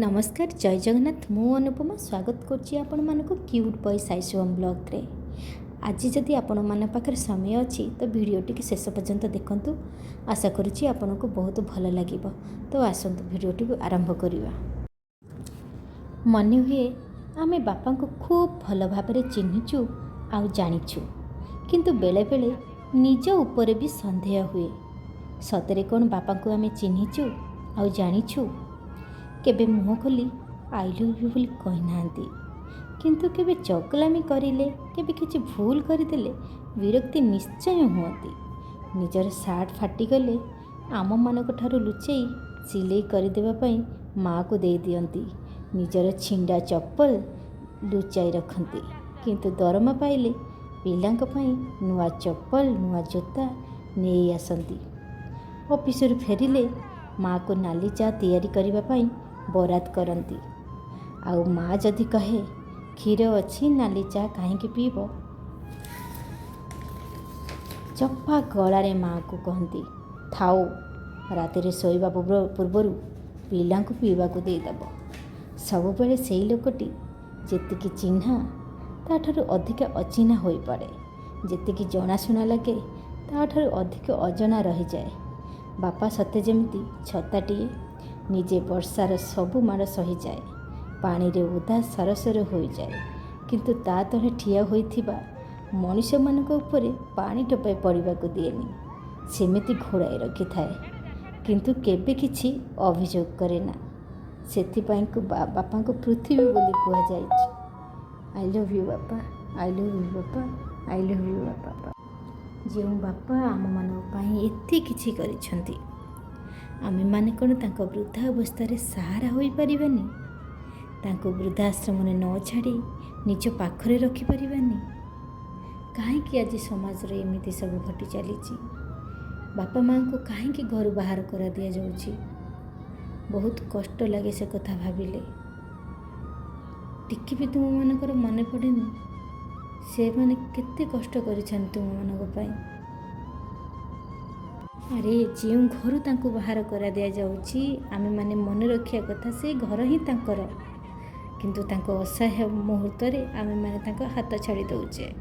नमस्कार जय जगन्नाथ मु अनुपमा स्वागत करछि आपण मानको क्यूट बॉय साइसोम ब्लॉग रे। आज जदि आपण मन पाखर समय अछि तो वीडियोटी के शेष पर्यंत देखंतु। आशा करुछि आपण को बहुत भल लागिबो। तो आसंतु वीडियोटी को आरंभ करिवा। मन हुए आमे बापा को खूब भल भाबरे चिन्हिचु आ जानिछु, किंतु बेले बेले निज ऊपर भी संदेह हुए। सतरे कोन बापा को आमे चिन्हिचु आ जानिछु। केबे मुँह खोली आई लव यू बोली कही नांती, किंतु केबे चगलामी करिले केबे किछि भूल करदेले विरक्ति निश्चय हुअती। निजर सार्ट फाटिगले आम मानक ठारू लुचेई सिलेई करदेवा पई माँ को दे दियंती। निजर छिंडा चप्पल लुचाई रखती, किंतु दरमा पाइले पिलांक पई नुआ चप्पल नुआ जोता नहीं आसंती। ऑफिसर फेरिले माँ को नाली चा तैयारी करबा पई बरात करती। आउ माँ जदि कहे क्षीर अच्छी नाली चा कहीं पीब, चप्पा गलारे माँ को कहती थाओ राति शोवा पूर्वर पिला पीवा को देदेव। सब बेले से लोकटी जेतिकी चिन्हा ताठारु अधिक अचिन्हा हो पड़े, जेतिकी जनाशुना लगे ताठारु अधिक अजना रही जाए। बापा सते जेमिति छताटीए निजे वर्षार सबु माड़ सही जाए, पानी रे उदा सरसर हो जाए, किंतु ता तले ठिया होइथिबा मनुष्य मानक उपरे पानी टोपाए पड़वा को दिएनी। सेमिति घोड़ाई रखि थाए, किंतु केबे किछि अभियोग करे ना। सेथिपाई को बापा को पृथ्वी बोली कुआ जाइछि। आई लव यू बापा, आई लव यू बापा, आई लव यू बापा। जो बापा आम मानक पई एते किछि करिसंती, आमे माने कोन तांको वृद्धा अवस्था सहारा होई परिबानी, तांको वृद्धाश्रम ने न छाड़ी निज पाखरे रखी परिबानी। कहीं आज समाज रे एमिति सब घटी चलीची। बापा माँ को कहीं घर बाहर करा दिया जाउची। बहुत कष्ट लगे से कथा भाविले। टिके भी तुम मानकर मन पड़ेनी से माने केते कष्ट करिछन तुम मानक पई। अरे जो घर तांको बाहर करा दिया जाउची, आमे माने मन रखिया कथा से घर ही तांकर, किंतु तांको असहाय मुहूर्त रे आमे माने तांको हाथ छाड़ी दउचे।